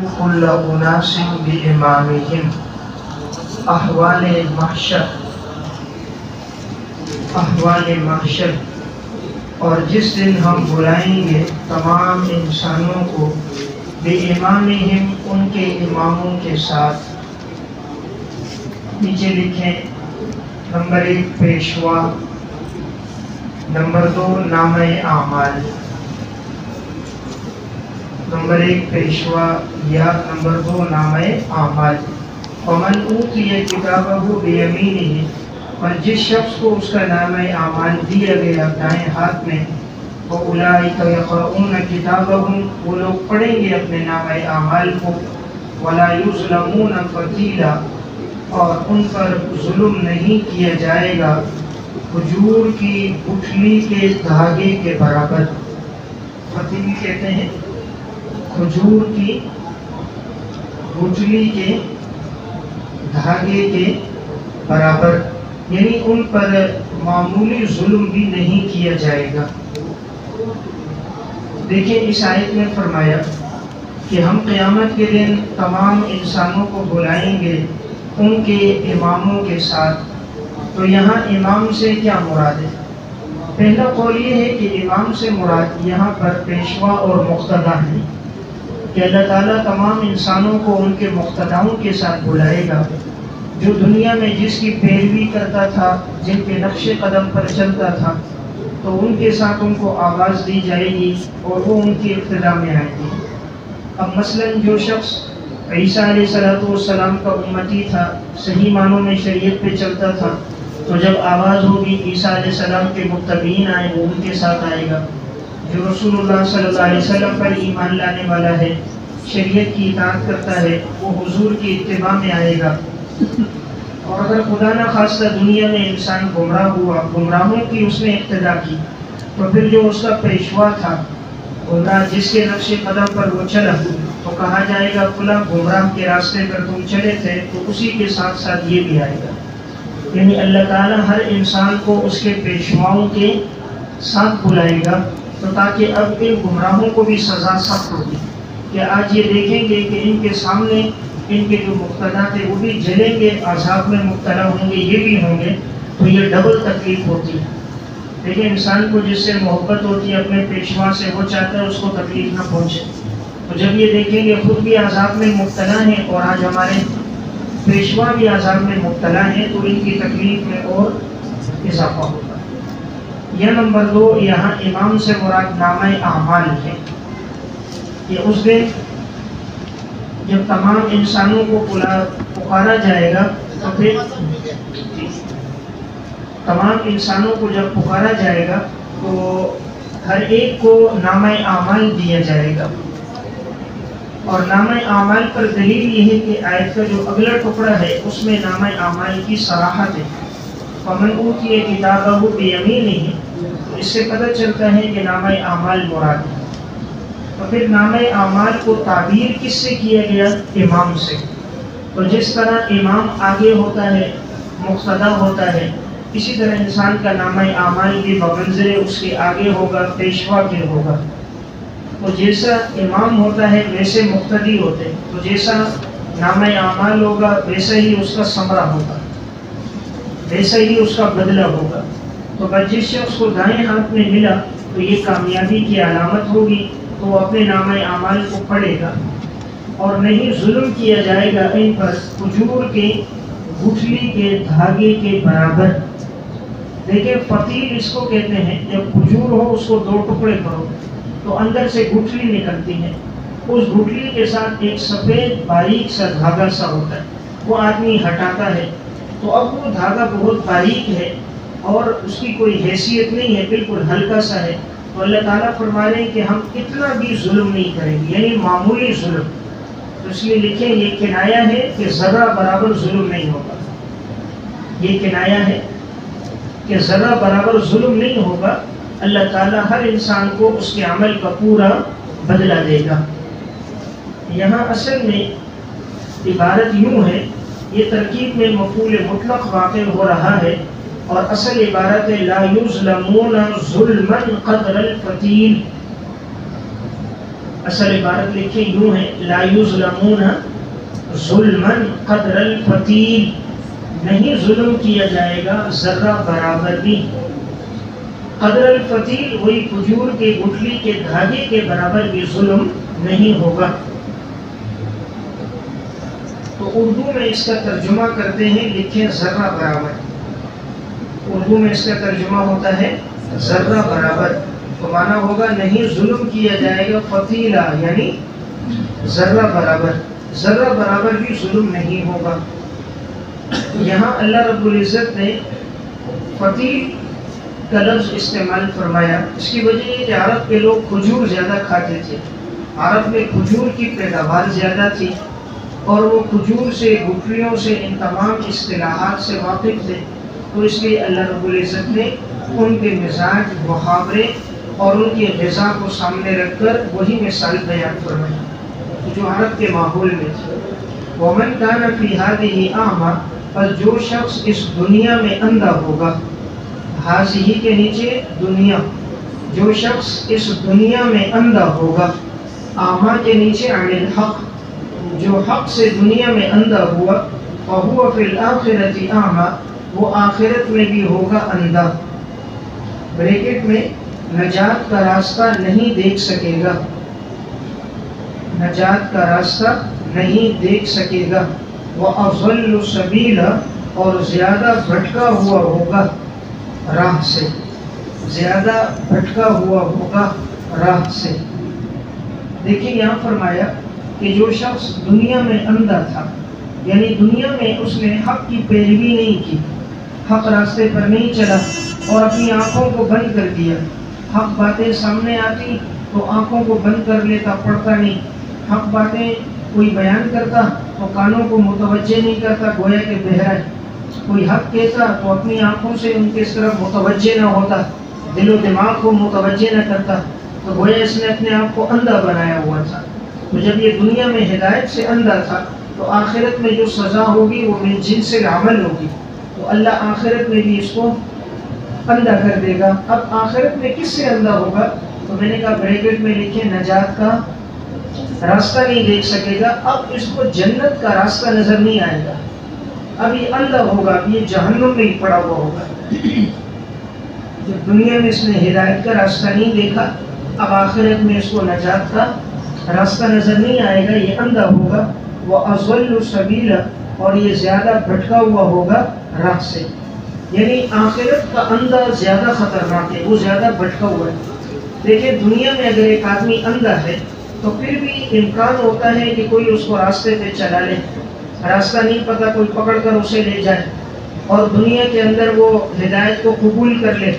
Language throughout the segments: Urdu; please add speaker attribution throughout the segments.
Speaker 1: كل أناس بإمامهم احوال محشر، اور جس دن ہم بلائیں گے تمام انسانوں کو بے امامہم ان کے اماموں کے ساتھ۔ نیچے لکھیں نمبر 1 پیشوا، نمبر 2 نامہ اعمال، نمبر 1 پیشوا یا نمبر 2 نامہ اعمال۔ ومن اوتی کتابہ بیمینہ، اور جس شخص کو اس کا نامہ اعمال دیا گیا دائیں ہاتھ میں، وَأُولَٰئِکَ یقرؤون کتابہم، وہ لوگ پڑھیں گے اپنے نامہ اعمال کو، وَلَا یظلمون فتیلا، اور ان پر ظلم نہیں کیا جائے گا کھجور کی گٹھلی کے دھاگے کے برابر۔ فتیل کہتے ہیں کھجور کی گٹھلی کے دھاگے کے برابر، یعنی ان پر معمولی ظلم بھی نہیں کیا جائے گا۔ دیکھیں اس آیت میں فرمایا کہ ہم قیامت کے دن تمام انسانوں کو بلائیں گے ان کے اماموں کے ساتھ۔ تو یہاں امام سے کیا مراد ہے؟ پہلا قول یہ ہے کہ امام سے مراد یہاں پر پیشوا اور مقتدا ہے، کہ اللہ تعالیٰ تمام انسانوں کو ان کے مقتداؤں کے ساتھ بلائے گا، جو دنیا میں جس کی پیروی کرتا تھا، جن کے نقش قدم پر چلتا تھا، تو ان کے ساتھ ان کو آواز دی جائے گی اور وہ ان کی ابتدا میں آئیں گے۔ اب مثلا جو شخص عیسیٰ علیہ السلام کا امتی تھا، صحیح معنوں میں شریعت پہ چلتا تھا، تو جب آواز ہوگی عیسیٰ علیہ السلام کے متبعین آئے وہ ان کے ساتھ آئے گا۔ جو رسول اللہ صلی اللہ علیہ وسلم پر ایمان لانے والا ہے، شریعت کی اطاعت کرتا ہے، وہ حضور کی اتباع میں آئے گا۔ اور اگر خدا نہ خواستہ دنیا میں انسان گمراہ ہوا، گمراہوں کی اس نے اقتدا کی، تو پھر جو اس کا پیشوا تھا، گمراہ جس کے نقش قدم پر وہ چلا، تو کہا جائے گا فلاں گمراہ کے راستے پر تم چلے تھے، تو اسی کے ساتھ ساتھ یہ بھی آئے گا۔ یعنی اللہ تعالیٰ ہر انسان کو اس کے پیشواؤں کے ساتھ بلائے گا، تو تاکہ اب ان گمراہوں کو بھی سزا سخت ہوگی، کہ آج یہ دیکھیں گے کہ ان کے سامنے ان کے جو مقتدا تھے وہ بھی جلیں گے، عذاب میں مبتلا ہوں گے، یہ بھی ہوں گے، تو یہ ڈبل تکلیف ہوتی ہے۔ لیکن انسان کو جس سے محبت ہوتی ہے اپنے پیشوا سے، وہ چاہتا ہے اس کو تکلیف نہ پہنچے، تو جب یہ دیکھیں گے خود بھی عذاب میں مبتلا ہیں اور آج ہمارے پیشوا بھی عذاب میں مبتلا ہیں، تو ان کی تکلیف میں اور اضافہ ہوگا۔ یہ نمبر 2 یہاں امام سے مراد نامہ اعمال ہے۔ یہ اس دن جب تمام انسانوں کو پکارا جائے گا، تو پھر تمام انسانوں کو جب پکارا جائے گا تو ہر ایک کو نامہ اعمال دیا جائے گا۔ اور نامہ اعمال پر دلیل یہ ہے کہ آیت کا جو اگلا ٹکڑا ہے اس میں نامہ اعمال کی صراحت ہے۔ فمن اوتی کتابہ بیمینہ، اس سے پتہ چلتا ہے کہ نامہ اعمال مراد ہے۔ تو پھر نامہ اعمال کو تعبیر کس سے کیا گیا؟ امام سے۔ تو جس طرح امام آگے ہوتا ہے، مقتدا ہوتا ہے، اسی طرح انسان کا نامہ اعمال بھی بمنزل اس کے آگے ہوگا، پیشوا کے ہوگا۔ تو جیسا امام ہوتا ہے ویسے مقتدی ہوتے ہیں، تو جیسا نامہ اعمال ہوگا ویسا ہی اس کا ثمرہ ہوگا، ویسا ہی اس کا بدلہ ہوگا۔ تو بس جس شخص کو دائیں ہاتھ میں ملا تو یہ کامیابی کی علامت ہوگی، تو وہ اپنے نامہ اعمال کو پڑھے گا، اور نہیں ظلم کیا جائے گا ان پر کھجور کے گٹھلی کے دھاگے کے برابر۔ دیکھیں فتیل اس کو کہتے ہیں، جب کھجور ہو اس کو 2 ٹکڑے کرو تو اندر سے گٹھلی نکلتی ہے، اس گٹھلی کے ساتھ ایک سفید باریک سا دھاگا سا ہوتا ہے، وہ آدمی ہٹاتا ہے تو اب وہ دھاگا بہت باریک ہے اور اس کی کوئی حیثیت نہیں ہے، بالکل ہلکا سا ہے۔ تو اللہ تعالیٰ فرما رہے ہیں کہ ہم اتنا بھی ظلم نہیں کریں گے، یعنی معمولی ظلم۔ تو اس لیے لکھیں یہ کنایا ہے کہ ذرہ برابر ظلم نہیں ہوگا، یہ کنایا ہے کہ ذرہ برابر ظلم نہیں ہوگا۔ اللہ تعالیٰ ہر انسان کو اس کے عمل کا پورا بدلہ دے گا۔ یہاں اصل میں عبارت یوں ہے، یہ ترکیب میں مفعول مطلق واقع ہو رہا ہے، اور اصل عبارت ہے لا یظلمون ظلما قدر الفتیل، اصل عبارت لکھیں یوں ہے، لا یظلمون ظلمن قدر الفتیل، نہیں ظلم کیا جائے گا ذرہ برابر بھی، قدر الفتیل وہی کھجور کے گٹھلی کے دھاگے کے برابر بھی ظلم نہیں ہوگا۔ تو اردو میں اس کا ترجمہ کرتے ہیں، لکھیں ذرہ برابر، اردو میں اس کا ترجمہ ہوتا ہے ذرہ برابر، تو معنی ہوگا نہیں ظلم کیا جائے گا فتیلہ یعنی ذرہ برابر، ذرہ برابر بھی ظلم نہیں ہوگا۔ یہاں اللہ رب العزت نے فتیل کا لفظ استعمال فرمایا، اس کی وجہ یہ کہ عرب کے لوگ کھجور زیادہ کھاتے تھے، عرب میں کھجور کی پیداوار زیادہ تھی اور وہ کھجور سے، گٹھلیوں سے، ان تمام اصطلاحات سے واقف تھے، تو اس لیے اللہ رب العزت نے ان کے مزاج، محاورے اور ان کی غذا کو سامنے رکھ کر وہی مثال بیان فرمائی جو عرب کے ماحول میں تھی۔ وَمَنْ كَانَ فِي هَذِهِ أَعْمَى، اور جو شخص اس دنیا میں اندھا ہوگا، ہاذہ کے نیچے دنیا، جو شخص اس دنیا میں اندھا ہوگا، اعمیٰ کے نیچے عن الحق، جو حق سے دنیا میں اندھا ہوا، فَهُوَ فِي الْآخِرَةِ أَعْمَى، وہ آخرت میں بھی ہوگا اندھا، بریکٹ میں نجات کا راستہ نہیں دیکھ سکے گا، نجات کا راستہ نہیں دیکھ سکے گا، وَأَضَلُّ سَبِيلًا، اور زیادہ بھٹکا ہوا ہوگا راہ سے، زیادہ بھٹکا ہوا ہوگا راہ سے۔ دیکھیں یہاں فرمایا کہ جو شخص دنیا میں اندھا تھا، یعنی دنیا میں اس نے حق کی پیروی نہیں کی، حق راستے پر نہیں چلا اور اپنی آنکھوں کو بند کر دیا، حق باتیں سامنے آتی تو آنکھوں کو بند کر لیتا، پڑھتا نہیں، حق باتیں کوئی بیان کرتا تو کانوں کو متوجہ نہیں کرتا، گویا کہ بہرا ہے، کوئی حق کہتا تو اپنی آنکھوں سے ان کی طرف متوجہ نہ ہوتا، دل و دماغ کو متوجہ نہ کرتا، تو گویا اس نے اپنے آپ کو اندھا بنایا ہوا تھا۔ تو جب یہ دنیا میں ہدایت سے اندھا تھا تو آخرت میں جو سزا ہوگی وہ من جنس العمل ہوگی، تو اللہ آخرت میں بھی اس کو اندھا کر دے گا۔ اب آخرت میں کس سے اندھا ہوگا؟ تو میں نے کہا بریکٹ میں لکھیں نجات کا راستہ نہیں دیکھ سکے گا، اب اس کو جنت کا راستہ نظر نہیں آئے گا، اب یہ اندھا ہوگا، اب یہ جہنم میں ہی پڑا ہوا ہوگا۔ جب دنیا میں اس نے ہدایت کا راستہ نہیں دیکھا، اب آخرت میں اس کو نجات کا راستہ نظر نہیں آئے گا، یہ اندھا ہوگا، وَأَضَلُّ سَبِيلًا، اور یہ زیادہ بھٹکا ہوا ہوگا راہ سے، یعنی آخرت کا اندھا زیادہ خطرناک ہے، وہ زیادہ بھٹکا ہوا ہے۔ دیکھیں دنیا میں اگر ایک آدمی اندھا ہے تو پھر بھی امکان ہوتا ہے کہ کوئی اس کو راستے پہ چلا لے، راستہ نہیں پتا کوئی پکڑ کر اسے لے جائے اور دنیا کے اندر وہ ہدایت کو قبول کر لے،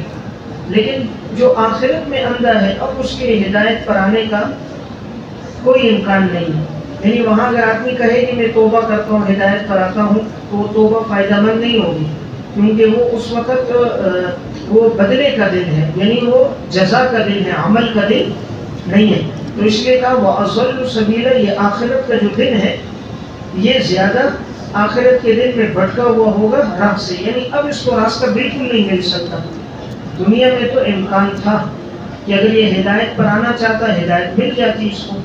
Speaker 1: لیکن جو آخرت میں اندھا ہے اب اس کے ہدایت پر آنے کا کوئی امکان نہیں ہے، یعنی وہاں اگر آدمی کہے کہ میں توبہ کرتا ہوں، ہدایت پر آتا ہوں، تو وہ توبہ فائدہ مند نہیں ہوگی، کیونکہ وہ اس وقت وہ بدلے کا دن ہے، یعنی وہ جزا کا دن ہے، عمل کا دن نہیں ہے۔ تو اس لیے کہا وَأَضَلُّ سَبِيلًا، یہ آخرت کا جو دن ہے یہ زیادہ آخرت کے دن میں بھٹکا ہوا ہوگا راہ سے، یعنی اب اس کو راستہ بالکل نہیں مل سکتا۔ دنیا میں تو امکان تھا کہ اگر یہ ہدایت پر آنا چاہتا ہدایت مل جاتی اس کو،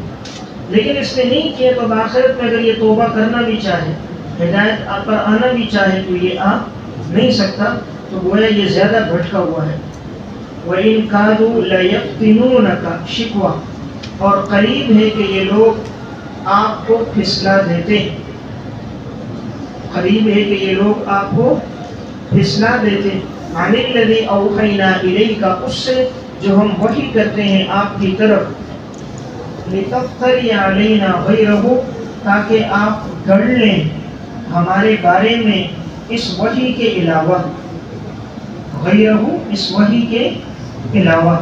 Speaker 1: لیکن اس نے نہیں کیا، تو آخرت میں اگر یہ توبہ کرنا بھی چاہے، ہدایت پر آنا بھی چاہے تو یہ آ نہیں سکتا، تو گویا یہ زیادہ بھٹکا ہوا ہے۔ وَإِن كَادُوا لَيَفْتِنُونَكَ، شکوہ، اور قریب ہے کہ یہ لوگ آپ کو پھسلا دیتے، قریب ہے کہ یہ لوگ آپ کو پھسلا دیتے، عَنِ الَّذِي أَوْحَيْنَا إِلَيْكَ، اس سے جو ہم وحی کرتے ہیں آپ کی طرف، لِتَفْتَرِيَ عَلَيْنَا غَيْرَهُ، تاکہ آپ گڑھ لیں ہمارے بارے میں اس وحی کے علاوہ، غیرہ اس وحی کے علاوہ،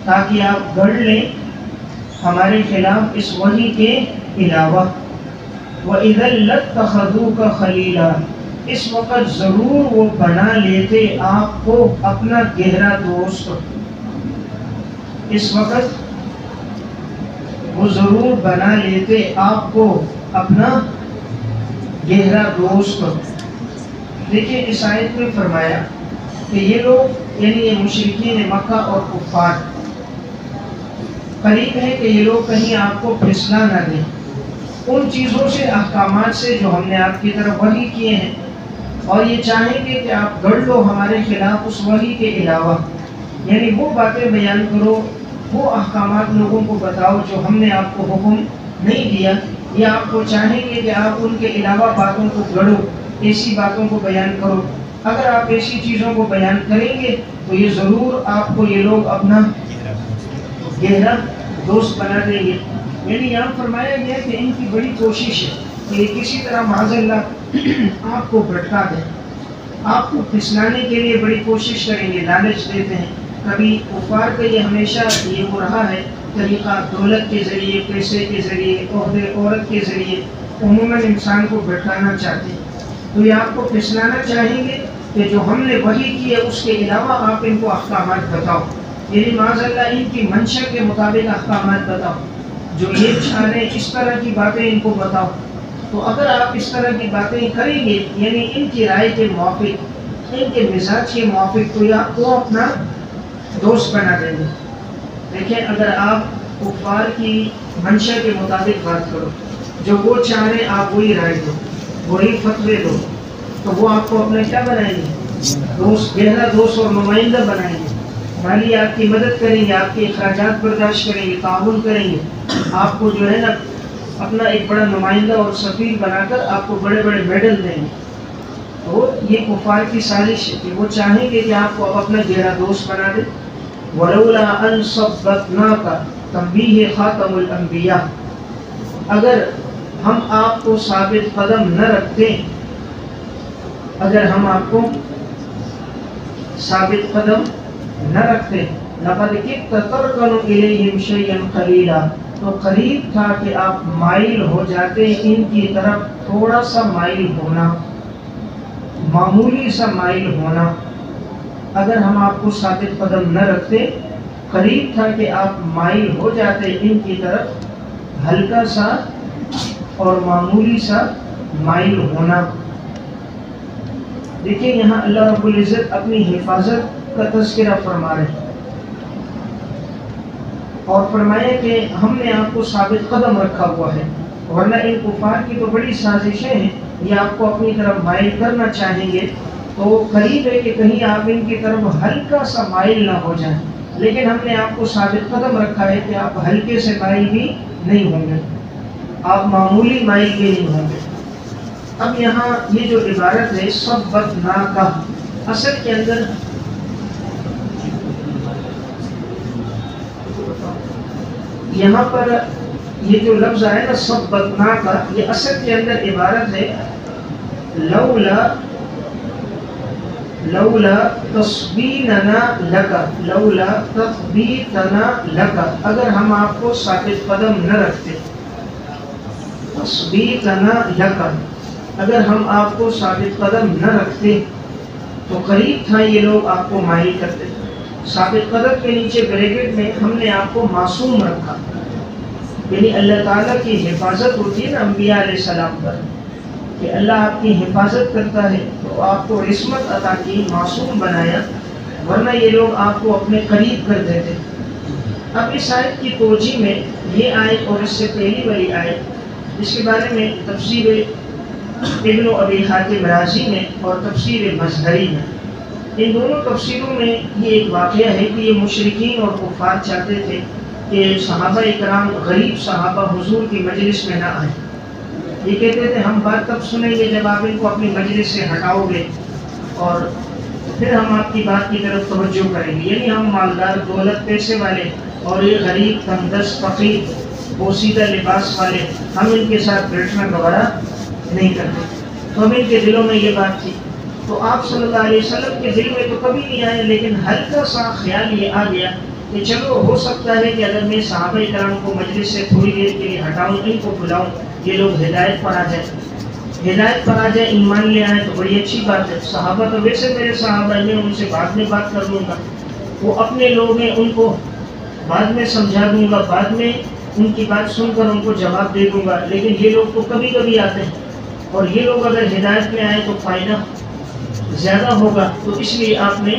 Speaker 1: تاکہ آپ گڑھ لیں ہمارے خلاف اس وحی کے علاوہ۔ وَإِذًا لَاتَّخَذُوكَ خَلِيلًا، اس وقت ضرور وہ بنا لیتے آپ کو اپنا گہرا دوست، اس وقت وہ ضرور بنا لیتے آپ کو اپنا گہرا دوست۔ دیکھیں اس آیت میں فرمایا کہ یہ لوگ یعنی یہ مشرکین مکہ اور کفار قریب ہے کہ یہ لوگ کہیں آپ کو پھسلا نہ دیں ان چیزوں سے، احکامات سے جو ہم نے آپ کی طرف وحی کیے ہیں، اور یہ چاہیں گے کہ آپ گڑھ لو ہمارے خلاف اس وحی کے علاوہ، یعنی وہ باتیں بیان کرو، وہ احکامات لوگوں کو بتاؤ جو ہم نے آپ کو حکم نہیں دیا، یا آپ کو چاہیں گے کہ آپ ان کے علاوہ باتوں کو گڑھو، ایسی باتوں کو بیان کرو۔ اگر آپ ایسی چیزوں کو بیان کریں گے تو یہ ضرور آپ کو یہ لوگ اپنا گہرا دوست بنا دیں گے۔ یعنی یہاں فرمایا گیا کہ ان کی بڑی کوشش ہے کہ یہ کسی طرح معاذ اللہ آپ کو بھٹکا دیں، آپ کو پھسلانے کے لیے بڑی کوشش کریں گے، لالچ دیتے ہیں۔ کبھی کفار کا یہ ہمیشہ یہ ہو رہا ہے طریقہ، دولت کے ذریعے، پیسے کے ذریعے، عہدے عورت کے ذریعے عموماً انسان کو بھٹکانا چاہتے ہیں۔ تو یہ آپ کو پھسلانا چاہیں گے کہ جو ہم نے وحی کی ہے اس کے علاوہ آپ ان کو احکامات بتاؤ، یعنی معاذ اللہ ان کی منشا کے مطابق احکامات بتاؤ، جو یہ چاہ رہے ہیں اس طرح کی باتیں ان کو بتاؤ۔ تو اگر آپ اس طرح کی باتیں کریں گے، یعنی ان کی رائے کے موافق، ان کے مزاج کے موافق، تو یہ آپ کو اپنا دوست بنا دیں گے۔ دیکھیں، اگر آپ کفار کی منشا کے مطابق بات کرو، جو وہ چاہ رہے ہیں آپ وہی رائے دو، وہی فتوے دو، تو وہ آپ کو اپنا کیا بنائیں گے؟ دوست، گہرا دوست اور نمائندہ بنائیں گے، مالی آپ کی مدد کریں گے، آپ کے اخراجات برداشت کریں گے، تعاون کریں گے، آپ کو جو ہے نا اپنا ایک بڑا نمائندہ اور سفیر بنا کر آپ کو بڑے بڑے میڈل دیں گے۔ تو یہ کفار کی سازش ہے کہ وہ چاہیں گے کہ آپ کو اپنا گہرا دوست بنا دیں۔ وَلَوْلَا أَن صَبَّتْنَاكَ تنبیہ خاتم الانبیاء، اگر ہم آپ کو ثابت قدم نہ رکھتے، اگر ہم آپ کو ثابت قدم نہ رکھتے، لَقَدْ كِدتَّ تَرْكَنُ إِلَيْهِمْ شَيْئًا قَلِيلًا، تو قریب تھا کہ آپ مائل ہو جاتے ان کی طرف، تھوڑا سا مائل ہونا، معمولی سا مائل ہونا۔ اگر ہم آپ کو ثابت قدم نہ رکھتے، قریب تھا کہ آپ مائل ہو جاتے ان کی طرف، ہلکا سا اور معمولی سا مائل ہونا۔ دیکھیں یہاں اللہ رب العزت اپنی حفاظت کا تذکرہ فرما رہے ہیں، اور فرمایا کہ ہم نے آپ کو ثابت قدم رکھا ہوا ہے، ورنہ ان کفار کی تو بڑی سازشیں ہیں، یہ آپ کو اپنی طرف مائل کرنا چاہیں گے، تو قریب ہے کہ کہیں آپ ان کی طرف ہلکا سا مائل نہ ہو جائیں، لیکن ہم نے آپ کو ثابت قدم رکھا ہے کہ آپ ہلکے سے مائل بھی نہیں ہوں گے، آپ معمولی مائل بھی نہیں ہوں گے۔ اب یہاں یہ جو عبارت ہے صبتناکا، اصل کے اندر یہاں پر یہ جو لفظ آیا نا صبتناکا، یہ اصل کے اندر عبارت ہے لولا تصبیتنا لکا، لولا تثبیتنا لکا، اگر ہم آپ کو ثابت قدم نہ رکھتے، تصبیتنا لکا، اگر ہم آپ کو ثابت قدم نہ رکھتے تو قریب تھا یہ لوگ آپ کو مائل کرتے۔ ثابت قدم کے نیچے بریکٹ میں ہم نے آپ کو معصوم رکھا، یعنی اللہ تعالیٰ کی حفاظت ہوتی ہے نا انبیاء علیہ السلام پر، کہ اللہ آپ کی حفاظت کرتا ہے، تو آپ کو عصمت عطا کی، معصوم بنایا، ورنہ یہ لوگ آپ کو اپنے قریب کر دیتے۔ اب اس آیت کی توجیہ میں یہ آیت اور اس سے پہلی والی آیت، اس کے بارے میں تفسیر ابن ابی حاتم رازی میں اور تفسیر مظہری میں، ان دونوں تفسیروں میں یہ ایک واقعہ ہے کہ یہ مشرکین اور کفار چاہتے تھے کہ صحابہ اکرام غریب صحابہ حضور کی مجلس میں نہ آئیں۔ یہ کہتے تھے ہم بات تب سنیں گے جب آپ ان کو اپنی مجلس سے ہٹاؤ گے، اور پھر ہم آپ کی بات کی طرف توجہ کریں گے، یعنی ہم مالدار، دولت، پیسے والے، اور یہ غریب، تنگدست، فقیر، بوسیدہ لباس والے، ہم ان کے ساتھ بیٹھنا گوارا نہیں کرتے۔ تو اب ان کے دلوں میں یہ بات تھی، تو آپ صلی اللہ علیہ وسلم کے دل میں تو کبھی نہیں آئے، لیکن ہلکا سا خیال یہ آ گیا کہ چلو ہو سکتا ہے کہ اگر میں صحابہ کرام کو مجلس سے تھوڑی دیر کے لیے ہٹاؤں، ان کو بلاؤں، یہ لوگ ہدایت پر آ جائیں، ہدایت پر آ جائیں، ایمان لے آئیں، تو بڑی اچھی بات ہے۔ صحابہ تو ویسے میرے صحابہ ہیں، میں ان سے بعد میں بات کر لوں گا، وہ اپنے لوگ ہیں، ان کو بعد میں سمجھا دوں گا، بعد میں ان کی بات سن کر ان کو جواب دے دوں گا، لیکن یہ لوگ تو کبھی کبھی آتے ہیں، اور یہ لوگ اگر ہدایت میں آئے تو فائدہ زیادہ ہوگا، تو اس لیے آپ نے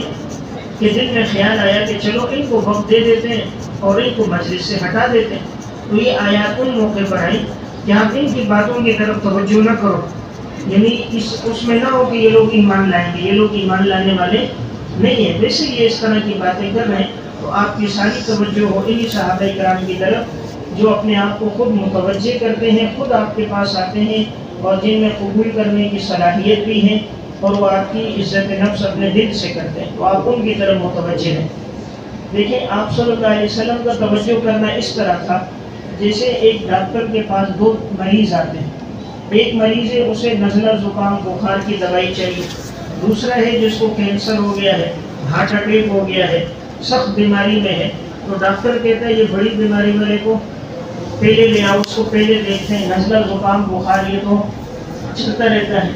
Speaker 1: کہ دل میں خیال آیا کہ چلو ان کو وقت دے دیتے ہیں اور ان کو مجلس سے ہٹا دیتے ہیں. تو یہ آیات ان موقع پر آئی کہ آپ ان کی باتوں کی طرف توجہ نہ کرو، یعنی اس میں نہ ہو کہ یہ لوگ ایمان لائیں گے، یہ لوگ ایمان لانے والے نہیں ہیں. ویسے یہ اس طرح کی باتیں کر رہے ہیں تو آپ کی ساری توجہ ہو انہی صحابہ کرام کی طرف جو اپنے آپ کو خود متوجہ کرتے ہیں، خود آپ کے پاس آتے ہیں اور جن میں قبول کرنے کی صلاحیت بھی ہے اور وہ آپ کی عزت نفس اپنے دل سے کرتے ہیں، تو آپ ان کی طرف متوجہ ہیں. دیکھیں آپ صلی اللہ علیہ وسلم کا توجہ کرنا اس طرح تھا جیسے ایک ڈاکٹر کے پاس دو مریض آتے ہیں. ایک مریض ہے اسے نزلہ زکام بخار کی دوائی چاہیے، دوسرا ہے جس کو کینسر ہو گیا ہے، ہارٹ اٹیک ہو گیا ہے، سخت بیماری میں ہے. تو ڈاکٹر کہتا ہے یہ بڑی بیماری والے کو پہلے لے آؤ، اس کو پہلے دیکھتے ہیں، نزلہ زکام بخار یہ تو چلتا رہتا ہے.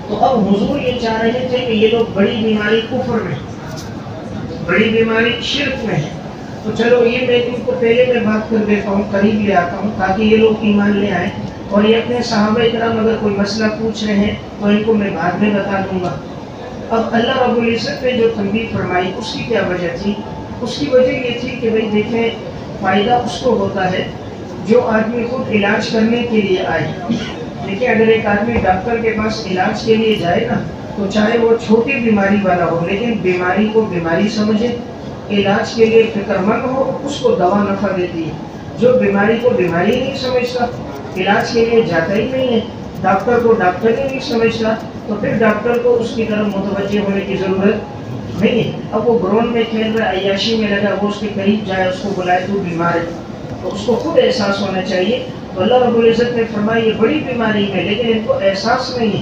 Speaker 1: تو اب حضور یہ چاہ رہے تھے کہ یہ لوگ بڑی بیماری کفر میں، بڑی بیماری شرک میں ہے، تو چلو یہ میں ان کو پہلے میں بات کر دیتا ہوں، قریب لے آتا ہوں تاکہ یہ لوگ ایمان لے آئیں. اور یہ اپنے صحابہ کرام اگر کوئی مسئلہ پوچھ رہے ہیں تو ان کو میں بعد میں بتا دوں گا. اب اللہ رب العزت نے جو تنبیہ فرمائی اس کی کیا وجہ تھی؟ اس کی وجہ یہ تھی کہ بھئی دیکھیں فائدہ اس کو ہوتا ہے جو آدمی خود علاج کرنے کے لیے آئے. دیکھیں اگر ایک آدمی ڈاکٹر کے پاس علاج کے لیے جائے نا تو چاہے وہ چھوٹی بیماری والا ہو لیکن بیماری کو بیماری سمجھے، علاج کے لیے فکر مند ہو، اس کو دوا نفع دیتی ہے. جو بیماری کو بیماری نہیں سمجھتا، علاج کے لیے جاتا ہی نہیں ہے، ڈاکٹر کو ڈاکٹر ہی نہیں سمجھتا، تو پھر ڈاکٹر کو اس کی طرف متوجہ ہونے کی ضرورت نہیں ہے. اب وہ گراؤنڈ میں کھیل رہا ہے، عیاشی میں لگا، وہ اس کے قریب جائے، اس کو بلائے تو بیمار ہے، تو اس کو خود احساس ہونا چاہیے. تو اللہ رب العزت نے فرمایا یہ بڑی بیماری ہے لیکن ان کو احساس نہیں ہے،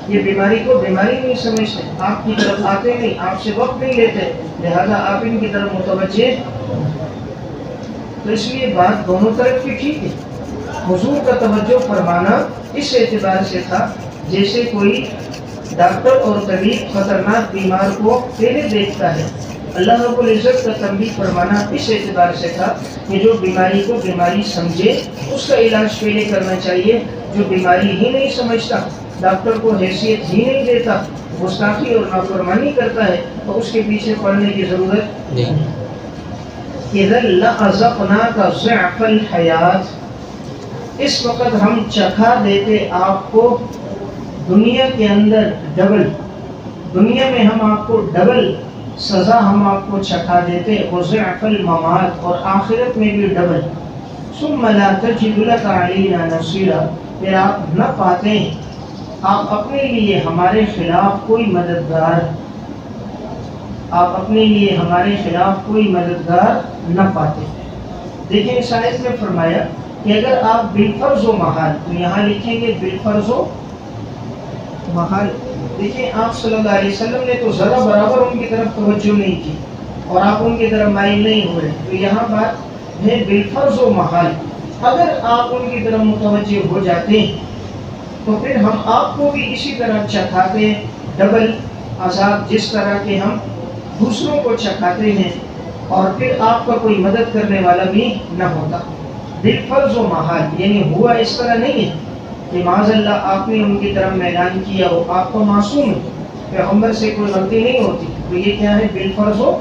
Speaker 1: یہ بیماری کو بیماری نہیں سمجھتے، آپ کی طرف آتے نہیں، آپ سے وقت نہیں لیتے، لہذا آپ ان کی طرف متوجہ. تو اس لیے بات دونوں طرف کی ٹھیک ہے. حضور کا توجہ فرمانا اس اعتبار سے تھا جیسے کوئی ڈاکٹر اور طبیب خطرناک بیمار کو پہلے دیکھتا ہے. اللہ رب العزت کا تنبیہ فرمانا اس اعتبار سے تھا کہ جو بیماری کو بیماری سمجھے اس کا علاج پہلے کرنا چاہیے. جو بیماری ہی نہیں سمجھتا، ڈاکٹر کو حیثیت ہی نہیں دیتا، گستاخی اور نافرمانی کرتا ہے تو اس کے پیچھے پڑنے کی ضرورت نہیں. اذا لأذقناک ضعف الحیات، اس وقت ہم چکھا دیتے آپ کو دنیا کے اندر ڈبل، دنیا میں ہم آپ کو ڈبل سزا ہم آپ کو چکھا دیتے، وضعف الممات، اور آخرت میں بھی ڈبل. ثم لا تجد لك علينا نصيرا، پھر آپ نہ پاتے آپ اپنے لیے ہمارے خلاف کوئی مددگار، آپ اپنے لیے ہمارے خلاف کوئی مددگار نہ پاتے. دیکھیں اس آیت میں فرمایا کہ اگر آپ بالفرض و محال، تو یہاں لکھیں گے بالفرض و محال. دیکھیں آپ صلی اللہ علیہ وسلم نے تو ذرا برابر ان کی طرف توجہ نہیں کی اور آپ ان کی طرف مائل نہیں ہوئے، تو یہاں بات ہے بالفرض و محال. اگر آپ ان کی طرف متوجہ ہو جاتے تو پھر ہم آپ کو بھی اسی طرح چکھاتے ڈبل عذاب جس طرح کے ہم دوسروں کو چکھاتے ہیں، اور پھر آپ کا کوئی مدد کرنے والا بھی نہ ہوتا. بالفرض و محال یعنی ہوا اس طرح نہیں ہے کہ معاذ اللہ آپ نے ان کی طرف میدان کیا ہو، آپ تو معصوم ہے، پیغمبر سے کوئی غلطی نہیں ہوتی. تو یہ کیا ہے؟ بالفرض و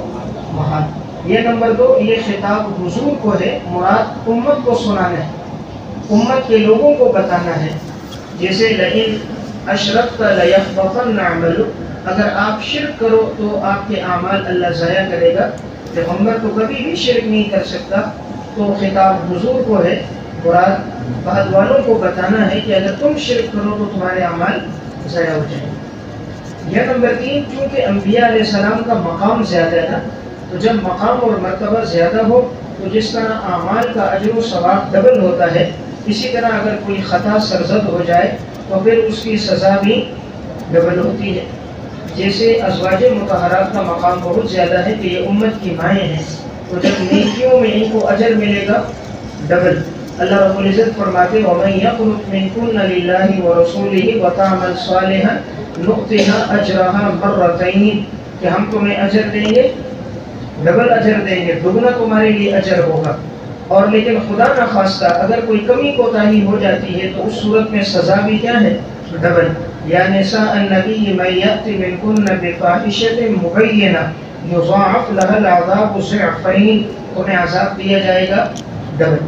Speaker 1: محال. یہ نمبر 2، یہ خطاب حضور کو ہے، مراد امت کو سنانا ہے، امت کے لوگوں کو بتانا ہے. جیسے لئن اشرکت لیحبطن عملک، اگر آپ شرک کرو تو آپ کے اعمال اللہ ضائع کرے گا. پیغمبر تو کبھی بھی شرک نہیں کر سکتا، تو خطاب حضور کو ہے، مراد بعد والوں کو بتانا ہے کہ اگر تم شرک کرو تو تمہارے اعمال ضائع ہو جائیں. یہ نمبر 3، چونکہ انبیاء علیہ السلام کا مقام زیادہ ہے نا، تو جب مقام اور مرتبہ زیادہ ہو تو جس طرح اعمال کا اجر و ثواب ڈبل ہوتا ہے، اسی طرح اگر کوئی خطا سرزد ہو جائے تو پھر اس کی سزا بھی ڈبل ہوتی ہے. جیسے ازواج مطہرات کا مقام بہت زیادہ ہے کہ یہ امت کی مائیں ہیں، تو جب نیکیوں میں ان کو اجر ملے گا ڈبل. اللہ رب العزت فرماتے وَمَن يَقْنُتْ مِنكُنَّ لِلَّهِ وَرَسُولِهِ وَتَعْمَلْ صَالِحًا نُؤْتِهَا أَجْرَهَا مَرَّتَيْنِ، کہ ہم تمہیں اجر دیں گے، ڈبل اجر دیں گے، دگنا تمہارے لیے اجر ہوگا. اور لیکن خدا نہ خواستہ اگر کوئی کمی کوتاہی ہو جاتی ہے تو اس صورت میں سزا بھی کیا ہے؟ ڈبل. یا نساء النبی من یأت منکن بفاحشۃ مبینہ یضاعف لها العذاب ضعفین، انہیں عذاب دیا جائے گا ڈبل۔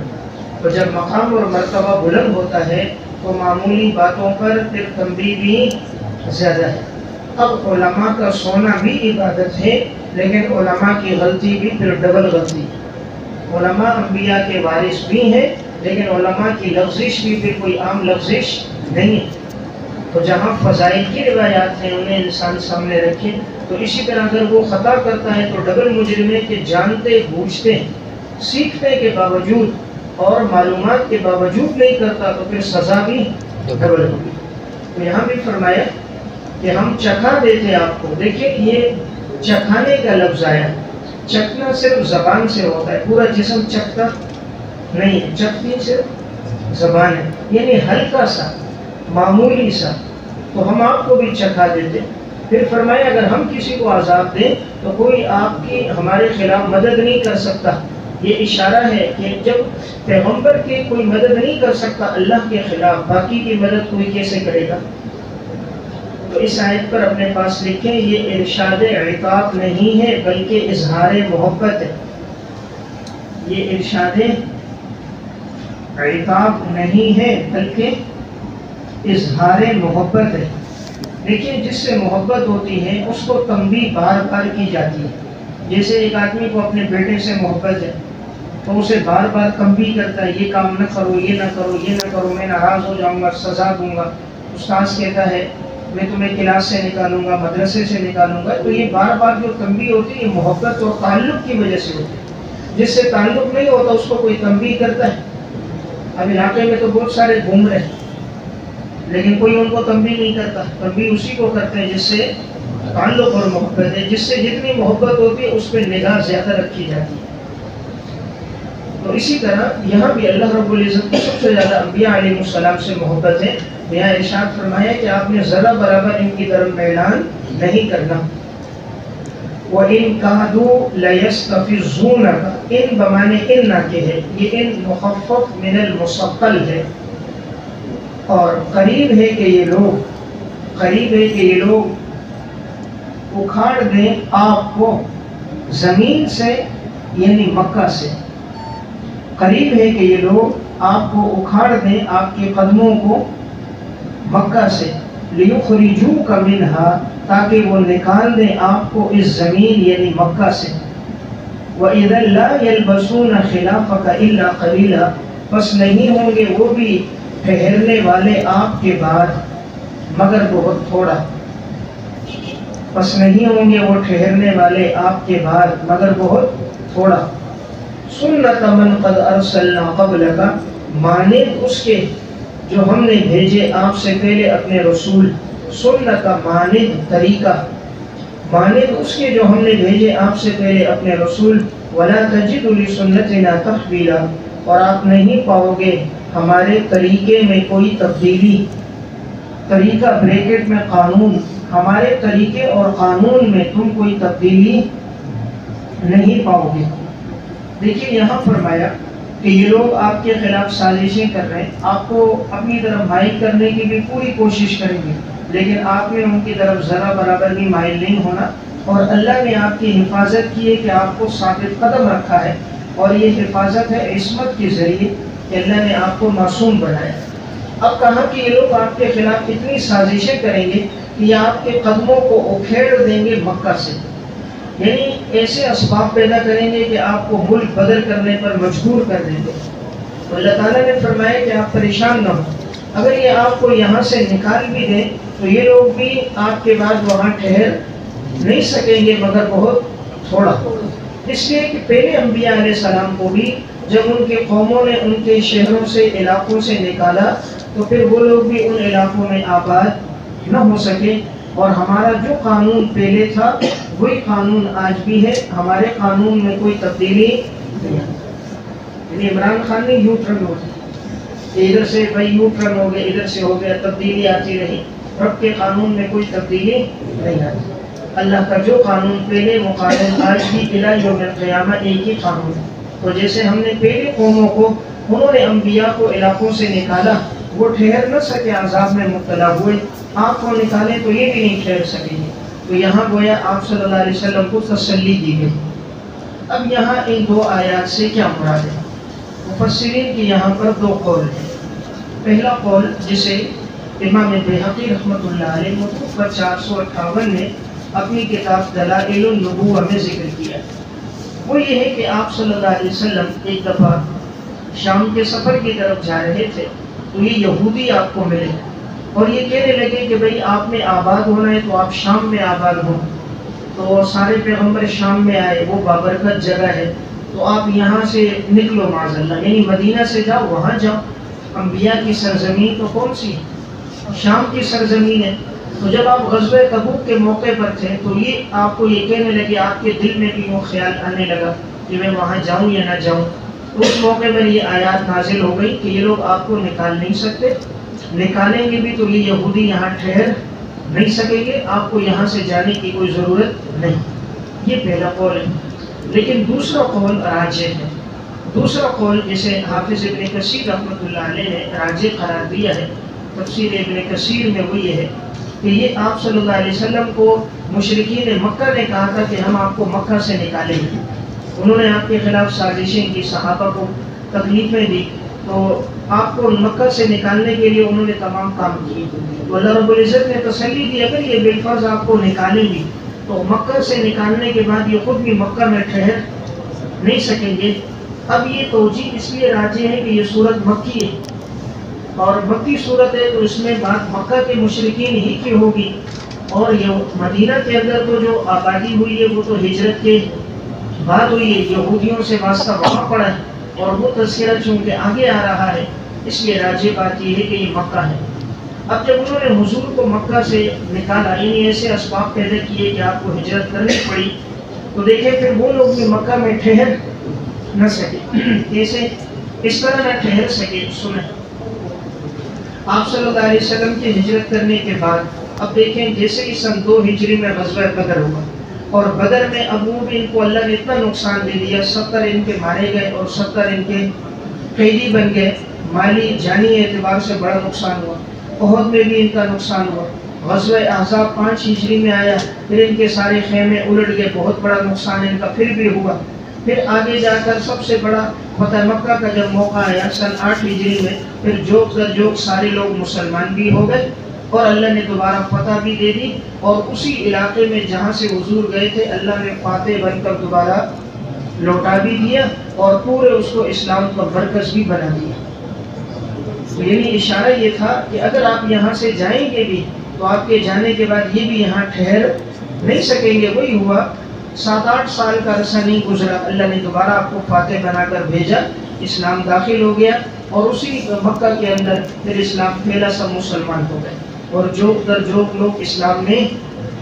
Speaker 1: تو جب مقام اور مرتبہ بلند ہوتا ہے تو معمولی باتوں پر پھر تنبیہ بھی زیادہ ہے۔ اب علماء کا سونا بھی عبادت ہے، لیکن علماء کی غلطی بھی پھر ڈبل غلطی۔ علماء انبیاء کے وارث بھی ہیں، لیکن علماء کی لغزش بھی پھر کوئی عام لغزش نہیں ہے۔ تو جہاں فضائل کی روایات ہیں انہیں انسان سامنے رکھے، تو اسی طرح اگر وہ خطا کرتا ہے تو ڈبل مجرم ہے کہ جانتے بوجھتے سیکھنے کے باوجود اور معلومات کے باوجود نہیں کرتا تو پھر سزا بھی ڈبل ہوگی۔ تو یہاں بھی فرمایا کہ ہم چکھا دیتے آپ کو۔ دیکھیں یہ چکھانے کا لفظ آیا، چکھنا صرف زبان سے ہوتا ہے، پورا جسم چکھتا نہیں ہے، چکھتی صرف زبان ہے، یعنی ہلکا سا معمولی سا، تو ہم آپ کو بھی چکھا دیتے۔ پھر فرمایا اگر ہم کسی کو عذاب دیں تو کوئی آپ کی ہمارے خلاف مدد نہیں کر سکتا۔ یہ اشارہ ہے کہ جب پیغمبر کی کوئی مدد نہیں کر سکتا اللہ کے خلاف، باقی کی مدد کوئی کیسے کرے گا؟ تو اس آیت پر اپنے پاس لکھیں، یہ ارشاد عتاب نہیں ہے بلکہ اظہار محبت ہے۔ یہ ارشاد عتاب نہیں ہے بلکہ اظہار محبت ہے۔ دیکھیے جس سے محبت ہوتی ہے اس کو تنبیہ بار بار کی جاتی ہے۔ جیسے ایک آدمی کو اپنے بیٹے سے محبت ہے تو اسے بار بار تنبیہ کرتا ہے، یہ کام نہ کرو، یہ نہ کرو، یہ نہ کرو، میں ناراض ہو جاؤں گا، سزا دوں گا۔ استاذ کہتا ہے میں تمہیں کلاس سے نکالوں گا، مدرسے سے نکالوں گا۔ تو یہ بار بار جو تنبیہ ہوتی ہے یہ محبت اور تعلق کی وجہ سے ہوتی ہے۔ جس سے تعلق نہیں ہوتا اس کو کوئی تنبیہ کرتا ہے؟ اب علاقے میں تو بہت سارے گھوم رہے ہیں لیکن کوئی ان کو تنبیہ نہیں کرتا۔ تنبیہ اسی کو کرتے ہیں جس سے تعلق اور محبت ہے، جس سے جتنی محبت ہوتی ہے اس پہ نگاہ زیادہ رکھی جاتی ہے۔ تو اسی طرح یہاں بھی اللہ رب العزت کو سب سے زیادہ انبیاء علیہ السلام سے محبت ہے۔ یہاں ارشاد فرمایا کہ آپ نے ذرا برابر ان کی طرف میلان نہیں کرنا۔ وَإِن كَادُوا لَيَسْتَفِزُّونَكَ، ان بمانے ان نہ کے ہے، یہ ان مخفف من المثقل ہے، اور قریب ہے کہ یہ لوگ اکھاڑ دیں آپ کو زمین سے، یعنی مکہ سے۔ قریب ہے کہ یہ لوگ آپ کو اکھاڑ دیں، آپ کے قدموں کو مکہ سے، لِيُخْرِجُوكَ مِنْهَا، تاکہ وہ نکال دیں آپ کو اس زمین یعنی مکہ سے۔ وَإِذًا لَا يَلْبَسُونَ خِلَافَكَ إِلَّا قَلِيلًا، بس نہیں ہوں گے وہ بھی ٹھہرنے والے آپ کے بعد مگر بہت تھوڑا۔ بس نہیں ہوں گے وہ ٹھہرنے والے آپ کے بعد مگر بہت تھوڑا۔ سنت من قد ارسلنا قبلک، مانند اس کے جو ہم نے بھیجے آپ سے پہلے اپنے رسول۔ سنت مانند طریقہ، مانند اس کے جو ہم نے بھیجے آپ سے پہلے اپنے رسول۔ ولا تجد لسنتنا تحویلا، اور آپ نہیں پاؤ گے ہمارے طریقے میں کوئی تبدیلی۔ طریقہ بریکٹ میں قانون، ہمارے طریقے اور قانون میں تم کوئی تبدیلی نہیں پاؤ گے۔ دیکھیے یہاں فرمایا کہ یہ لوگ آپ کے خلاف سازشیں کر رہے ہیں، آپ کو اپنی طرف مائل کرنے کی بھی پوری کوشش کریں گے، لیکن آپ نے ان کی طرف ذرا برابر بھی مائل نہیں ہونا، اور اللہ نے آپ کی حفاظت کی ہے کہ آپ کو ثابت قدم رکھا ہے، اور یہ حفاظت ہے عصمت کے ذریعے کہ اللہ نے آپ کو معصوم بنایا۔ اب کہا کہ یہ لوگ آپ کے خلاف اتنی سازشیں کریں گے کہ یہ آپ کے قدموں کو اکھیڑ دیں گے مکہ سے، یعنی ایسے اسباب پیدا کریں گے کہ آپ کو ملک بدل کرنے پر مجبور کر دیں گے۔ تو اللہ تعالیٰ نے فرمایا کہ آپ پریشان نہ ہوں، اگر یہ آپ کو یہاں سے نکال بھی دیں تو یہ لوگ بھی آپ کے بعد وہاں ٹھہر نہیں سکیں گے مگر بہت تھوڑا۔ اس لیے کہ پہلے انبیاء علیہ السلام کو بھی جب ان کے قوموں نے ان کے شہروں سے علاقوں سے نکالا تو پھر وہ لوگ بھی ان علاقوں میں آباد نہ ہو سکے، اور ہمارا جو قانون پہلے تھا وہی قانون آج بھی ہے، ہمارے قانون میں کوئی تبدیلی نہیں ہے۔ یعنی عمران خان نے یو ٹرن ہو گیا، ادھر سے بھائی یو ٹرن ہو گیا، ادھر سے ہو گیا، تبدیلی آتی رہی، رب کے قانون میں کوئی تبدیلی نہیں آتی۔ اللہ کا جو قانون پہلے وہ قانون آج بھی الى یوم القیامہ ایک ہی قانون ہے۔ تو جیسے ہم نے پہلے قوموں کو، انہوں نے انبیاء کو علاقوں سے نکالا، وہ ٹھہر نہ سکے، عذاب میں مبتلا ہوئے، آپ کو نکالے تو یہ بھی نہیں ٹھہر سکیں گے۔ تو یہاں گویا آپ صلی اللہ علیہ وسلم کو تسلی دی گئی۔ اب یہاں ان دو آیات سے کیا مراد ہے؟ مفسرین کی یہاں پر دو قول ہیں۔ پہلا قول جسے امام بہقی رحمۃ اللہ علیہ متوفہ 458 نے اپنی کتاب دلائل النبوہ میں ذکر کیا، وہ یہ ہے کہ آپ صلی اللہ علیہ وسلم ایک دفعہ شام کے سفر کی طرف جا رہے تھے تو یہ یہودی آپ کو ملے اور یہ کہنے لگے کہ بھئی آپ نے آباد ہونا ہے تو آپ شام میں آباد ہوں۔ تو سارے پیغمبر شام میں آئے، وہ بابرکت جگہ ہے، تو آپ یہاں سے نکلو معاذ اللہ، یعنی مدینہ سے جاؤ، وہاں جاؤ۔ انبیاء کی سرزمین تو کون سی؟ شام کی سرزمین ہے۔ تو جب آپ غزوہ تبوک کے موقع پر تھے تو یہ آپ کو یہ کہنے لگے، آپ کے دل میں بھی وہ خیال آنے لگا کہ میں وہاں جاؤں یا نہ جاؤں۔ تو اس موقع پر یہ آیات نازل ہو گئی کہ یہ لوگ آپ کو نکال نہیں سکتے، نکالیں گے بھی تو یہ یہودی یہاں ٹھہر نہیں سکیں گے، آپ کو یہاں سے جانے کی کوئی ضرورت نہیں۔ یہ پہلا قول ہے۔ لیکن دوسرا قول راجح ہے۔ دوسرا قول جسے حافظ ابن کثیر رحمۃ اللہ علیہ نے راجح قرار دیا ہے تفسیر ابن کثیر میں، وہ یہ ہے کہ یہ آپ صلی اللہ علیہ وسلم کو مشرکین مکہ نے کہا تھا کہ ہم آپ کو مکہ سے نکالیں گے، انہوں نے آپ کے خلاف سازشیں کی، صحابہ کو تکلیفیں دی، تو آپ کو مکہ سے نکالنے کے لیے انہوں نے تمام کام کیے۔ تو اللہ رب العزت نے تسلی دی اگر یہ بالفرض آپ کو نکالیں گی تو مکہ سے نکالنے کے بعد یہ خود بھی مکہ میں ٹھہر نہیں سکیں گے۔ اب یہ توجیہ اس لیے راجح ہے کہ یہ صورت مکی ہے اور مکی صورت ہے تو اس میں بات مکہ کے مشرکین ہی کی ہوگی، اور یہ مدینہ کے اندر تو جو آبادی ہوئی ہے وہ تو ہجرت کے بعد ہوئی ہے، یہودیوں سے واسطہ وہاں پڑا ہے اور وہ تذکرہ چونکہ آگے آ رہا ہے، اس لیے راجح بات یہ ہے کہ یہ مکہ ہے۔ اب جب انہوں نے حضور کو مکہ سے نکالا، یعنی ایسے اسباب پیدا کیے کہ آپ کو ہجرت کرنی پڑی، تو دیکھیں پھر وہ لوگ بھی مکہ میں ٹھہر نہ سکے، کیسے اس طرح نہ ٹھہر سکے۔ سنیں، آپ صلی اللہ علیہ وسلم کی ہجرت کرنے کے بعد اب دیکھیں جیسے کہ سن 2 ہجری میں غزوہ بدر ہوا، اور بدر میں ابو بھی ان کو اللہ نے اتنا نقصان دے دیا، 70 ان کے مارے گئے اور 70 ان کے قیدی بن گئے، مالی جانی اعتبار سے بڑا نقصان ہوا۔ احد میں بھی ان کا نقصان ہوا۔ غزوہ احزاب 5 ہجری میں آیا، پھر ان کے سارے خیمے الٹ گئے، بہت بڑا نقصان ان کا پھر بھی ہوا۔ پھر آگے جا کر سب سے بڑا فتح مکہ کا جب موقع آیا سن 8 ہجری میں، پھر جوک در جوک سارے لوگ مسلمان بھی ہو گئے اور اللہ نے دوبارہ فتح بھی دے دی، اور اسی علاقے میں جہاں سے حضور گئے تھے اللہ نے فاتح بن کر دوبارہ لوٹا بھی دیا اور پورے اس کو اسلام کا مرکز بھی بنا دیا۔ یعنی اشارہ یہ تھا کہ اگر آپ یہاں سے جائیں گے بھی تو آپ کے جانے کے بعد یہ بھی یہاں ٹھہر نہیں سکیں گے۔ وہی ہوا، 7-8 سال کا عرصہ نہیں گزرا، اللہ نے دوبارہ آپ کو فاتح بنا کر بھیجا، اسلام داخل ہو گیا، اور اسی مکہ کے اندر پھر اسلام پھیلا، سب مسلمان ہو گئے اور جوک در جوک لوگ اسلام میں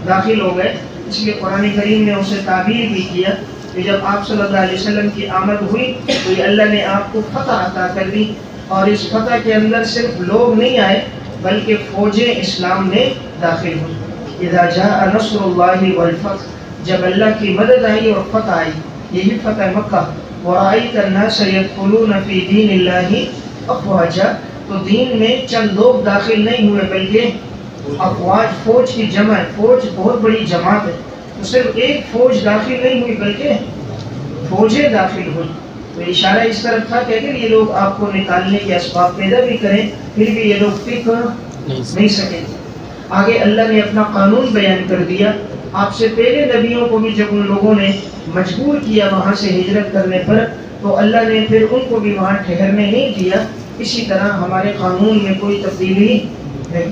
Speaker 1: داخل ہو گئے۔ اس لیے قرآن کریم نے اسے تعبیر بھی کیا کہ جب آپ صلی اللہ علیہ وسلم کی آمد ہوئی تو یہ اللہ نے آپ کو فتح عطا کر دی، اور اس فتح کے اندر صرف لوگ نہیں آئے بلکہ فوجیں اسلام میں داخل ہوئی۔ اذا جاء نصر اللہ والفتح، جب اللہ کی مدد آئی اور فتح آئی، یہی فتح مکہ۔ وَرَأَيْتَ النَّاسَ يَدْخُلُونَ فِي دِينِ اللَّهِ أَفْوَاجًا، تو دین میں چند لوگ داخل نہیں ہوئے بلکہ افواج، فوج کی جمع ہے، فوج بہت بڑی جماعت ہے، تو صرف ایک فوج داخل نہیں ہوئی بلکہ فوجیں داخل ہوئی۔ تو اشارہ اس طرف تھا کہ اگر یہ لوگ آپ کو نکالنے کے اسباب پیدا بھی کریں پھر بھی یہ لوگ ٹک نہیں سکیں۔ آگے اللہ نے اپنا قانون بیان کر دیا۔ آپ سے پہلے نبیوں کو بھی جب ان لوگوں نے مجبور کیا وہاں سے ہجرت کرنے پر تو اللہ نے پھر ان کو بھی وہاں ٹھہرنے نہیں دیا۔ اسی طرح ہمارے قانون میں کوئی تبدیلی نہیں۔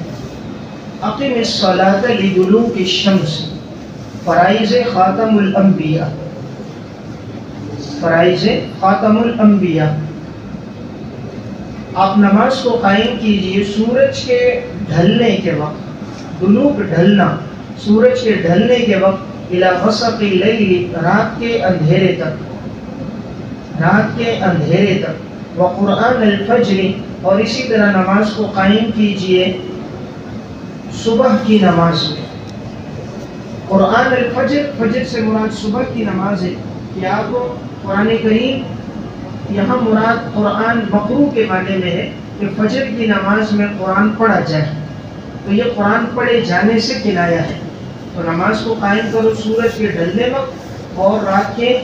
Speaker 1: اقم الصلاۃ لدلوک الشمس، فرائض خاتم الانبیاء، فرائض خاتم الانبیاء، آپ نماز کو قائم کیجئے سورج کے ڈھلنے کے وقت، دلوک ڈھلنا، سورج کے ڈھلنے کے وقت، الی غسق اللیل، رات کے اندھیرے تک، رات کے اندھیرے تک، وقرآن الفجر، اور اسی طرح نماز کو قائم کیجئے صبح کی نماز میں۔ قرآن الفجر، فجر سے مراد صبح کی نماز ہے۔ کہ آپ کو قرآن کریم یہاں مراد قرآن مقروء کے معنی میں ہے کہ فجر کی نماز میں قرآن پڑھا جائے، تو یہ قرآن پڑھے جانے سے کنایا ہے۔ تو نماز کو قائم کرو سورج کے ڈھلنے وقت اور رات کے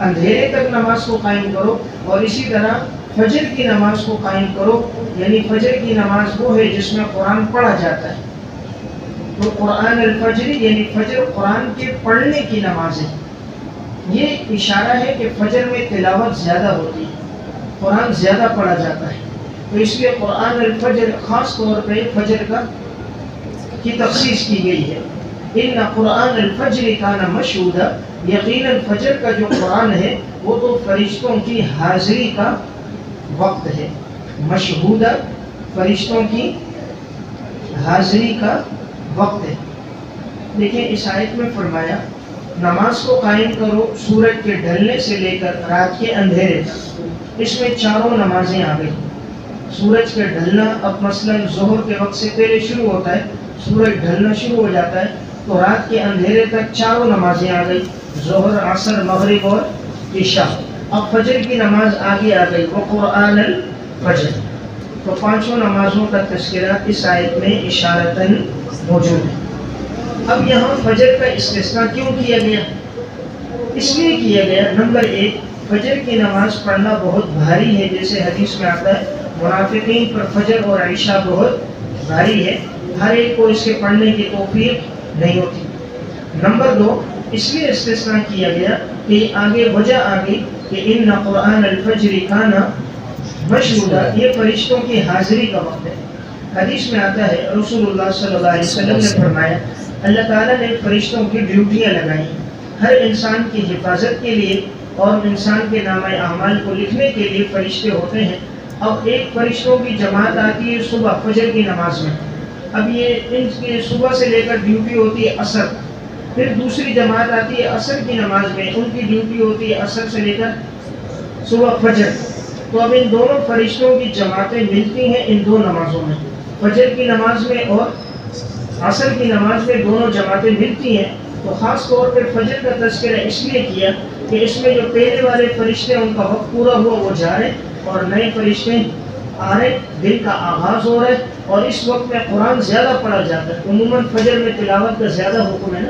Speaker 1: اندھیرے تک نماز کو قائم کرو، اور اسی طرح فجر کی نماز کو قائم کرو، یعنی فجر کی نماز وہ ہے جس میں قرآن پڑھا جاتا ہے۔ تو قرآن الفجر یعنی فجر قرآن کے پڑھنے کی نماز ہے۔ یہ اشارہ ہے کہ فجر میں تلاوت زیادہ ہوتی ہے، قرآن زیادہ پڑھا جاتا ہے، تو اس لیے قرآن الفجر خاص طور پہ فجر کی تخصیص کی گئی ہے۔ ان قرآن الفجر کان مشہودا، یقیناً فجر کا جو قرآن ہے وہ تو فرشتوں کی حاضری کا وقت ہے۔ مشہودا فرشتوں کی حاضری کا وقت ہے۔ دیکھیں اس آیت میں فرمایا نماز کو قائم کرو سورج کے ڈھلنے سے لے کر رات کے اندھیرے تک۔ اس میں چاروں نمازیں آ گئی۔ سورج کا ڈھلنا اب مثلاً ظہر کے وقت سے پہلے شروع ہوتا ہے، سورج ڈھلنا شروع ہو جاتا ہے تو رات کے اندھیرے تک چاروں نمازیں آ گئی، ظہر، عصر، مغرب اور عشاء۔ اب فجر کی نماز آگے آ گئی، وہ قرآن الفجر۔ تو پانچوں نمازوں کا تذکرہ اس آیت میں اشارتاً موجود ہے۔ اب یہاں فجر کا استثناء کیوں کیا گیا؟ اس لیے کیا گیا، نمبر ایک، فجر کی نماز پڑھنا بہت بھاری ہے، جیسے حدیث میں آتا ہے منافقین پر فجر اور عشاء بہت بھاری ہے، ہر ایک کو اس کے پڑھنے کی توفیق نہیں ہوتی۔ نمبر دو، اس لیے استثناء کیا گیا کہ آگے وجہ آ گئی کہ ان قرآن الفجر کان مشہودا، یہ فرشتوں کی حاضری کا وقت ہے۔ حدیث میں آتا ہے رسول اللہ صلی اللہ علیہ وسلم نے فرمایا اللہ تعالیٰ نے فرشتوں کی ڈیوٹیاں لگائی ہر انسان کی حفاظت کے لیے، اور انسان کے نامہ اعمال کو لکھنے کے لیے فرشتے ہوتے ہیں۔ اب ایک فرشتوں کی جماعت آتی ہے صبح فجر کی نماز میں، اب یہ ان کی صبح سے لے کر ڈیوٹی ہوتی ہے عصر، پھر دوسری جماعت آتی ہے عصر کی نماز میں، ان کی ڈیوٹی ہوتی ہے عصر سے لے کر صبح فجر۔ تو اب ان دونوں فرشتوں کی جماعتیں ملتی ہیں ان دو نمازوں میں، فجر کی نماز میں اور عصر کی نماز میں دونوں جماعتیں ملتی ہیں۔ تو خاص طور پر فجر کا تذکرہ اس لیے کیا کہ اس میں جو پہلے والے فرشتے ان کا وقت پورا ہوا وہ جا رہے اور نئے فرشتے آ رہے، دن کا آغاز ہو رہا ہے، اور اس وقت میں قرآن زیادہ پڑھا جاتا ہے۔ عموماً فجر میں تلاوت کا زیادہ حکم ہے نا،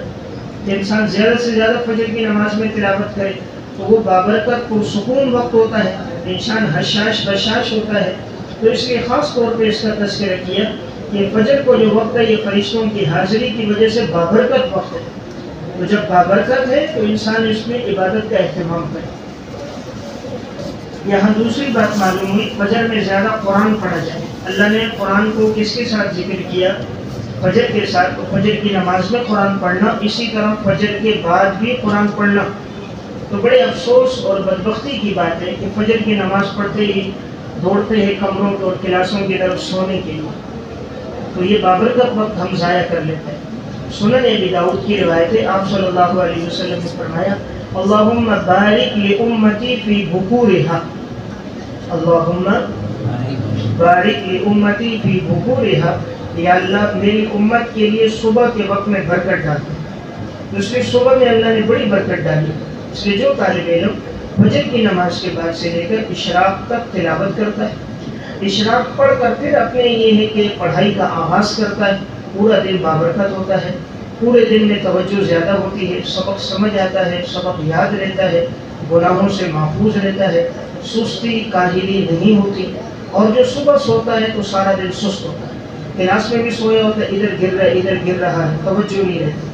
Speaker 1: کہ انسان زیادہ سے زیادہ فجر کی نماز میں تلاوت کرے، تو وہ بابرکت پرسکون وقت ہوتا ہے، انسان حشاش بشاش ہوتا ہے۔ تو اس لیے خاص طور پہ اس کا تذکرہ کیا کہ فجر کو جو وقت ہے یہ فرشتوں کی حاضری کی وجہ سے بابرکت وقت ہے، تو جب بابرکت ہے تو انسان اس میں عبادت کا اہتمام کرے۔ یہاں دوسری بات معلوم ہوئی، فجر میں زیادہ قرآن پڑھا جائے۔ اللہ نے قرآن کو کس کے ساتھ ذکر کیا؟ فجر کے ساتھ۔ تو فجر کی نماز میں قرآن پڑھنا، اسی طرح فجر کے بعد بھی قرآن پڑھنا، تو بڑے افسوس اور بدبختی کی بات ہے کہ فجر کی نماز پڑھتے ہی دوڑتے ہیں کمروں اور کلاسوں کی طرف سونے کے لیے، تو یہ بابرکت وقت ہم ضائع کر لیتے ہیں۔ سنن ابی داؤد کی روایت ہے، آپ صلی اللہ علیہ وسلم نے فرمایا اللہم بارک لامتی فی بکورہا، اللہم بارک لامتی فی بکورہا، یا اللہ میری امت کے لیے صبح کے وقت میں برکت ڈال دے۔ اس لیے صبح میں اللہ نے بڑی برکت ڈالی، اس لیے جو طالب علم فجر کی نماز کے بعد سے لے کر اشراق تک تلاوت کرتا ہے، اشراق پڑھ کر پھر اپنے یہ ہے کہ پڑھائی کا آغاز کرتا ہے، پورا دن بابرکت ہوتا ہے، پورے دن میں توجہ زیادہ ہوتی ہے، سبق سمجھ آتا ہے، سبق یاد رہتا ہے، گناہوں سے محفوظ رہتا ہے، سستی کاہلی نہیں ہوتی۔ اور جو صبح سوتا ہے تو سارا دن سست ہوتا ہے، کلاس میں بھی سویا ہوتا ہے، ادھر گر رہا ہے، توجہ نہیں رہتی۔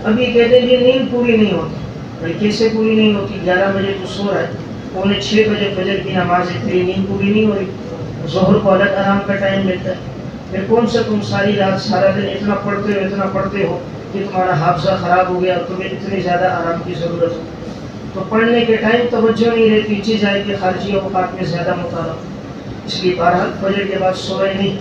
Speaker 1: اب یہ کہتے ہیں یہ نیند پوری نہیں ہوتی، بھائی کیسے پوری نہیں ہوتی؟ 11 بجے تو سو رہا ہے، 5:45 بجے فجر کی نماز ہے، پھر نیند پوری نہیں ہو رہی، ظہر کو الگ آرام کا ٹائم ملتا ہے، پھر کون سا تم ساری رات سارا دن اتنا پڑھتے ہو کہ تمہارا حافظہ خراب ہو گیا اور تمہیں اتنی زیادہ آرام کی ضرورت ہو۔ تو پڑھنے کے ٹائم توجہ نہیں رہتی، پیچھے جائے کہ خارجی اوقات میں زیادہ مطالعہ، اس لیے بہرحال فجر کے بعد سوئے نہیں،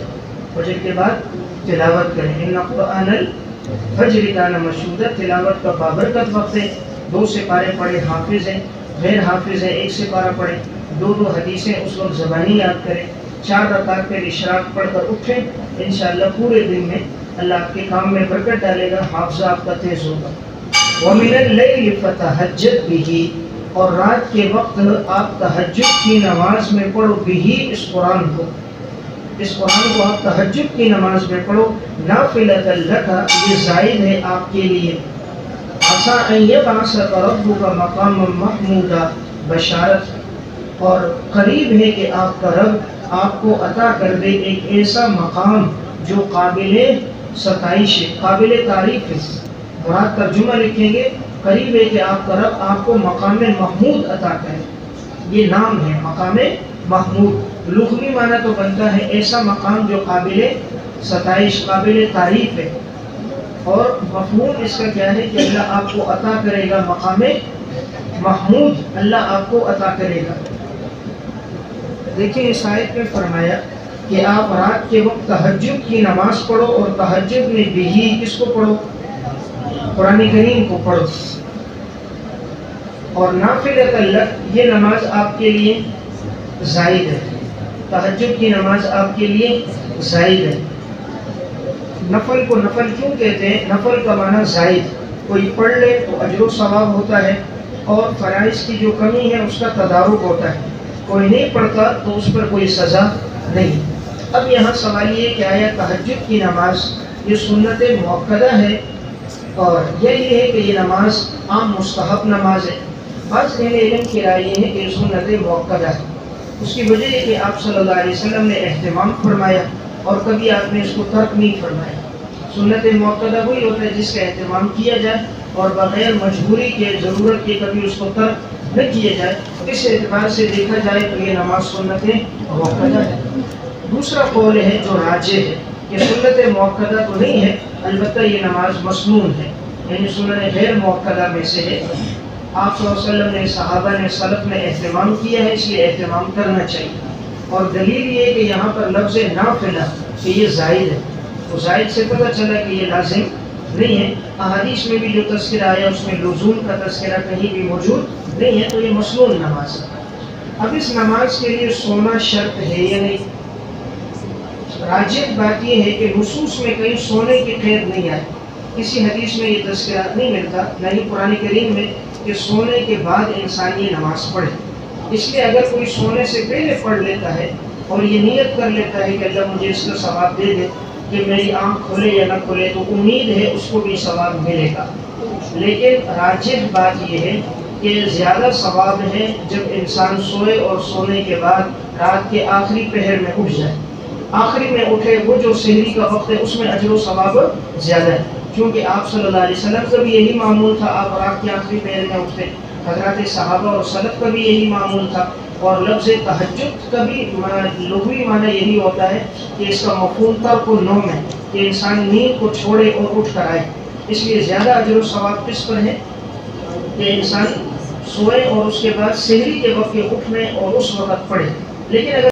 Speaker 1: فجر کے بعد تلاوت کریں۔ ان قرآن الفجر کان مشہودا، تلاوت کا بابرکت وقت ہے۔ 2 سپارے پڑھے، حافظ ہیں غیر حافظ ہیں 1 سپارہ پڑھیں، 2 حدیثیں اس وقت زبانی یاد کریں، 4 رکعت پہ اشراق پڑھ کر اٹھیں، انشاءاللہ پورے دن میں اللہ آپ کے کام میں برکت ڈالے گا، حافظہ آپ کا تیز ہوگا۔ وَمِنَ اللَّيْلِ فَتَهَجَّدْ بِهِ، اور رات کے وقت آپ تہجد کی نماز میں پڑھو، بھی اس قرآن کو، اس قرآن کو آپ تہجد کی نماز میں پڑھو. نافلۃ لک، یہ زائد ہے آپ کے لیے. عسیٰ ان یبعثک ربک مقاما محمودا، بشارت اور قریب ہے کہ آپ کا رب آپ کو عطا کر دے ایک ایسا مقام جو قابل ستائش ہے، قابل تعریف ہے. مراد ترجمہ لکھیں گے، قریب ہے کہ آپ کا رب آپ کو مقام محمود عطا کرے. یہ نام ہے مقام محمود. لغوی معنی تو بنتا ہے ایسا مقام جو قابل ستائش، قابل تعریف ہے. اور مفہوم اس کا کیا ہے کہ اللہ آپ کو عطا کرے گا مقام محمود، اللہ آپ کو عطا کرے گا. دیکھیں اس آیت میں فرمایا کہ آپ رات کے وقت تہجد کی نماز پڑھو، اور تہجد میں بھی کس کو پڑھو؟ قرآن کریم کو پڑھو. اور نافلۃ لک، یہ نماز آپ کے لیے زائد ہے. تہجد کی نماز آپ کے لیے زائد ہے. نفل کو نفل کیوں کہتے ہیں؟ نفل کا معنی زائد. کوئی پڑھ لے تو اجر و ثواب ہوتا ہے، اور فرائض کی جو کمی ہے اس کا تدارک ہوتا ہے. کوئی نہیں پڑھتا تو اس پر کوئی سزا نہیں. اب یہاں سوال یہ کہ آیا تہجد کی نماز یہ سنت مؤکدہ ہے، اور یہ ہے کہ یہ نماز عام مستحب نماز ہے. بعض اہل علم کی رائے یہ ہے کہ یہ سنت مؤکدہ ہے. اس کی وجہ ہے کہ آپ صلی اللہ علیہ وسلم نے اہتمام فرمایا، اور کبھی آپ نے اس کو ترک نہیں فرمایا. سنت مؤکدہ وہی ہوتا ہے جس کا اہتمام کیا جائے اور بغیر مجبوری کے، ضرورت کے کبھی اس کو ترک نہ کیا جائے. اس اعتبار سے دیکھا جائے تو یہ نماز سنت مؤکدہ ہے. دوسرا قول ہے جو راجح ہے کہ سنت مؤکدہ تو نہیں ہے، البتہ یہ نماز مسنون ہے، یعنی سنن غیر مؤکدہ میں سے ہے. آپ صلی اللہ علیہ وسلم نے، صحابہ نے، سلف نے اہتمام کیا ہے، اس لیے اہتمام کرنا چاہیے. اور دلیل یہ ہے کہ یہاں پر لفظ نافلہ کہ یہ زائد ہے، تو زائد سے پتہ چلا کہ یہ لازم نہیں ہے. احادیث میں بھی جو تذکرہ آیا اس میں لزوم کا تذکرہ کہیں بھی موجود نہیں ہے، تو یہ مسنون نماز ہے. اب اس نماز کے لیے سونا شرط ہے یا نہیں؟ راجح بات یہ ہے کہ نصوص میں کہیں سونے کی قید نہیں آئی. کسی حدیث میں یہ تذکرہ نہیں ملتا، نہ ہی قرآن کریم میں، کہ سونے کے بعد انسان یہ نماز پڑھے. اس لیے اگر کوئی سونے سے پہلے پڑھ لیتا ہے اور یہ نیت کر لیتا ہے کہ اللہ مجھے اس کا ثواب دے دے کہ میری آنکھ کھلے یا نہ کھلے، تو امید ہے اس کو بھی ثواب ملے گا. لیکن راجح بات یہ ہے کہ زیادہ ثواب ہے جب انسان سوئے اور سونے کے بعد رات کے آخری پہر میں اٹھ جائے. آخری میں اٹھے، وہ جو سحری کا وقت ہے اس میں اجر و ثواب زیادہ ہے، کیونکہ آپ صلی اللہ علیہ وسلم کا بھی یہی معمول تھا. آپ رات کے آخری پہر میں اٹھتے. حضرات صحابہ اور سلف کا بھی یہی معمول تھا. اور لفظ تہجد کا بھی لغوی معنی یہی ہوتا ہے کہ اس کا مفہوم ترک النوم ہے، کہ انسان نیند کو چھوڑے اور اٹھ کر آئے. اس لیے زیادہ اجر و ثواب کس پر ہے کہ انسان سوئے اور اس کے بعد سحری کے وقت اٹھنے اور اس وقت پڑھے. لیکن اگر